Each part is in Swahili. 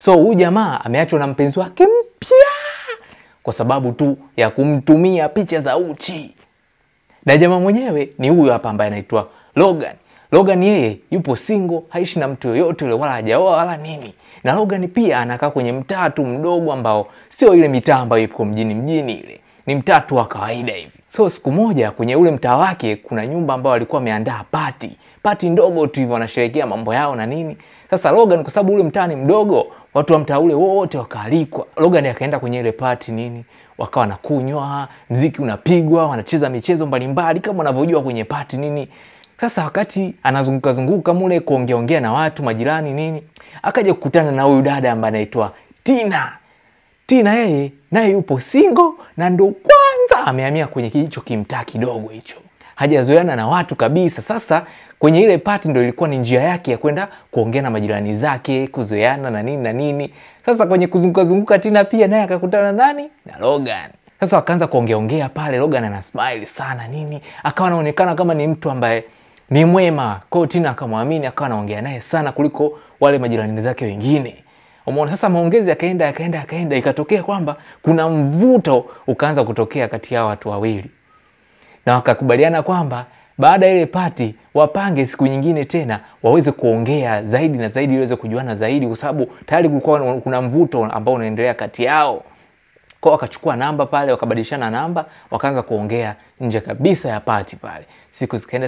So huyu jamaa ameachwa na mpenzi wake mpya kwa sababu tu ya kumtumia picha za uchi. Na jamaa mwenyewe ni huyu hapa ambaye anaitwa Logan. Logan yeye yupo single, haishi na mtu yoyote yule, wala hajaoa wala nini. Na Logan pia anakaa kwenye mtaa tu mdogo ambao sio ile mitaa ambayo ipo mjini ile. Ni mtaa tu wa kawaida hivi. So siku moja kwenye ule mtaa wake kuna nyumba ambayo walikuwa wameandaa party ndogo tu hivyo, wanasherehekea mambo yao na nini. Sasa Logan, kwa sababu ule mtaa ni mdogo, watu wa mtaa ule wote wakaalikwa. Logan akaenda kwenye ile party nini, wakawa wanakunywa, muziki unapigwa, wanacheza michezo mbalimbali kama unavyojua kwenye party nini. Sasa wakati anazunguka mule kuongea na watu majirani nini, akaja kukutana na huyu dada ambaye anaitwa Tina. Tina yeye naye yupo single na ndo kwanza amehamia kwenye hicho kimtaa kidogo hicho. Hajazoeana na watu kabisa. Sasa kwenye ile party ndo ilikuwa ni njia yake ya kwenda kuongea na majirani zake, kuzoeana na nini. Sasa kwenye kuzunguka Tina pia naye akakutana nani? Na Logan. Sasa wakaanza kuongea pale, Logan ana smile sana nini, akawa anaonekana kama ni mtu ambaye ni mwema. Kwa hiyo Tina akamwamini, akawa anaongea naye sana kuliko wale majirani zake wengine. Umeona, sasa maongezi yakaenda ikatokea kwamba kuna mvuto ukaanza kutokea kati ya watu wawili. Na wakakubaliana kwamba baada ya ile party wapange siku nyingine tena waweze kuongea zaidi na zaidi, waweze kujuana zaidi, kwa sababu tayari kulikuwa kuna mvuto ambao unaendelea kati yao. Kwa wakachukua namba pale, wakabadilishana namba, wakaanza kuongea nje kabisa ya party pale.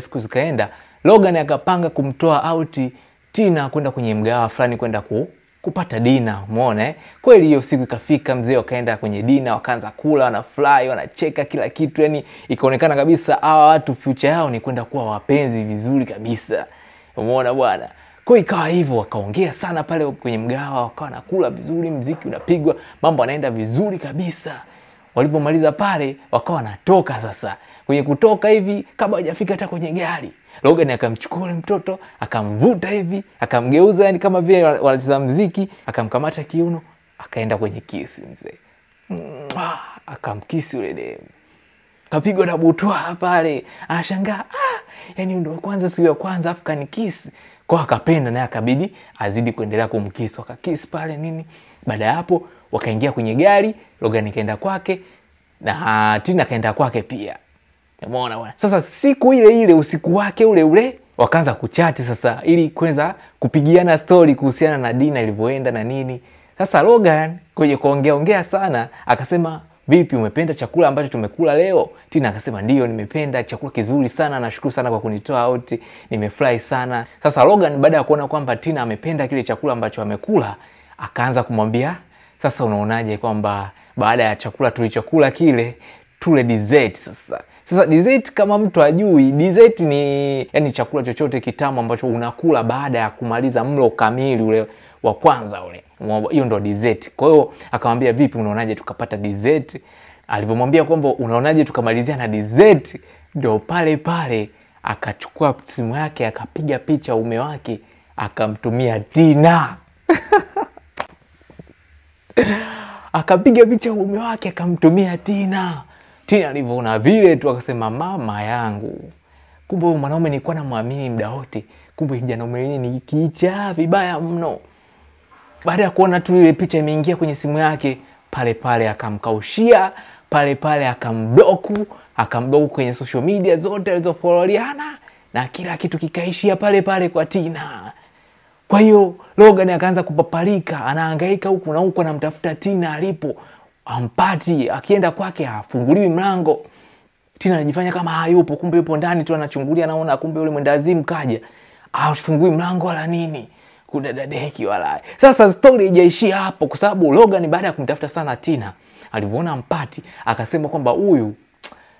Siku zikaenda, Logan akapanga kumtoa out Tina kwenda kwenye mgahawa fulani kwenda kupata dina, umeona Kweli hiyo siku ikafika, mzee wakaenda kwenye dina, wakaanza kula, wanafly, wanacheka kila kitu, yani ikaonekana kabisa hawa watu future yao ni kwenda kuwa wapenzi vizuri kabisa. Umeona bwana? Kwa ikawa hivyo, wakaongea sana pale kwenye mgahawa, wakawa nakula vizuri, muziki unapigwa, mambo yanaenda vizuri kabisa. Walipomaliza pale, wakawa wanatoka sasa. Kwenye kutoka hivi, kabla hajafika hata kwenye gari, Logan akamchukua yule mtoto, akamvuta hivi, akamgeuza yani kama vile wanacheza muziki, akamkamata kiuno, akaenda kwenye kisi mzee. Akamkisi yule demu. Kapigwa na butwaa pale, anashangaa, yani ndio kwanza siku ya kwanza afu kanikisi. Kwa akapenda naye akabidi azidi kuendelea kumkisi, wakakisi pale nini. Baada ya hapo wakaingia kwenye gari, Logan kaenda kwake na Tina kaenda kwake pia. Umeona bwana? Sasa siku ile usiku wake ule wakaanza kuchati sasa ili kwanza kupigiana story kuhusiana na Dina ilivyoenda na nini. Sasa Logan kwenye kuongea sana akasema, "Vipi, umependa chakula ambacho tumekula leo?" Tina akasema, "Ndio, nimependa, chakula kizuri sana, nashukuru sana kwa kunitoa out, nimefurahi sana." Sasa Logan baada ya kuona kwamba Tina amependa kile chakula ambacho amekula, akaanza kumwambia, "Sasa unaonaje kwamba baada ya chakula tulichokula kile tule dessert sasa?" Sasa dessert, kama mtu ajui, dessert ni yani chakula chochote kitamu ambacho unakula baada ya kumaliza mlo kamili ule wa kwanza ule. Hiyo ndo dessert. Kwa hiyo akamwambia, "Vipi, unaonaje tukapata dessert?" Alipomwambia kwamba unaonaje tukamalizia na dessert, ndio pale akachukua simu yake akapiga picha ume wake akamtumia Tina. Akapiga picha ume wake akamtumia Tina. Tina alivyoona vile tu akasema, "Mama yangu, kumbe huyu mwanaume nilikuwa namwamini muda wote, kumbe kijana mwenyewe ni kicha vibaya mno." Baada ya kuona tu ile picha imeingia kwenye simu yake, pale akamkaushia, pale akamblock kwenye social media zote alizofollowliana, na kila kitu kikaishia pale kwa Tina. Kwa hiyo Logan akaanza kupapalika, anahangaika huku na huku anamtafuta Tina alipo, ampati, akienda kwake hafunguliwi mlango. Tina anajifanya kama hayupo, kumbe yupo ndani tu anachungulia, anaona kumbe yule mwendazimu kaja. Hafungui mlango wala nini. Kudadadeki wala. Sasa story haijaishia hapo, kwa sababu Logan baada ya kumtafuta sana Tina, alivyoona mpati, akasema kwamba huyu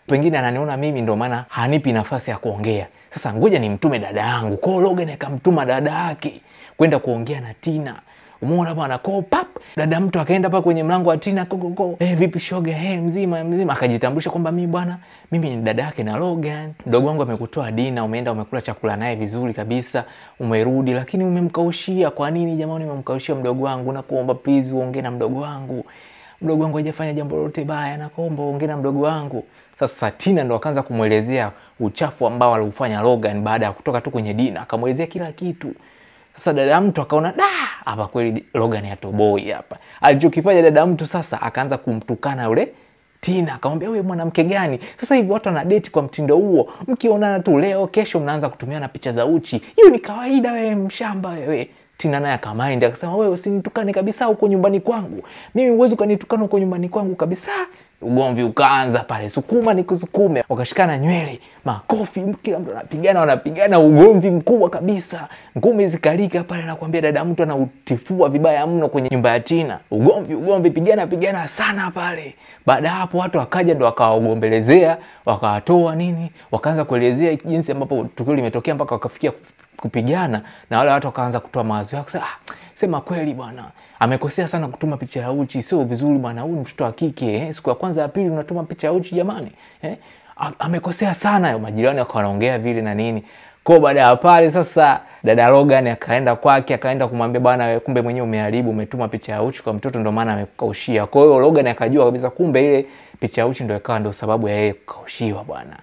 pengine ananiona mimi ndio maana hanipi nafasi ya kuongea. Sasa ngoja nimtume dada yangu. Kwa hiyo Logan akamtuma dada yake kwenda kuongea na Tina. Umeona bwana, kwa pap dada mtu akaenda hapa kwenye mlango wa Tina, vipi shoga, mzima. Akajitambulisha kwamba mimi bwana, mimi ni dada yake na Logan. Mdogo wangu amekutoa Dina, umeenda umekula chakula naye vizuri kabisa, umerudi lakini umemkaushia. Kwa nini jamani umemkaushia mdogo wangu? Nakuomba please uongee na mdogo wangu. Mdogo wangu hajafanya jambo lolote baya, nakuomba uongee na mdogo wangu. Sasa Tina ndo akaanza kumuelezea uchafu ambao aliufanya Logan baada ya kutoka tu kwenye Dina, akamuelezea kila kitu. Sasa dada mtu akaona hapa kweli Logan hatoboi hapa. Alichokifanya dada mtu sasa akaanza kumtukana yule Tina, akamwambia wewe mwanamke gani? Sasa hivi watu wana date kwa mtindo huo. Mkionana tu leo kesho mnaanza kutumiana picha za uchi. Hiyo ni kawaida wewe mshamba wewe. Tina naye akamind akasema wewe usinitukane kabisa huko nyumbani kwangu. Mimi huwezi kunitukana huko nyumbani kwangu kabisa. Ugomvi ukaanza pale, sukuma nikusukume, wakashikana nywele, makofi, kila mtu wanapigana ugomvi mkubwa kabisa. Ngumi zikalika pale, nakwambia dada mtu anautifua vibaya mno kwenye nyumba ya Tina. Ugomvi pigana sana pale. Baada hapo watu wakaja ndo wakawagombelezea, wakawatoa nini, wakaanza kuelezea jinsi ambapo tukio limetokea mpaka wakafikia kupigana, na wale watu wakaanza kutoa mawazo yao kusema sema kweli bwana, amekosea sana kutuma picha ya uchi, sio vizuri bwana, huyu mtoto wa kike siku ya kwanza ya pili unatuma picha ya uchi jamani, amekosea sana. Majirani wakaongea vile na nini. Kwa baada ya pale sasa dada Logan akaenda kwake, akaenda kumwambia bwana, kumbe mwenyewe umeharibu, umetuma picha ya uchi kwa mtoto ndio maana amekaushia. Kwa hiyo Logan akajua kabisa kumbe ile picha ya uchi ndio ikawa ndio sababu ya yeye kukaushiwa bwana.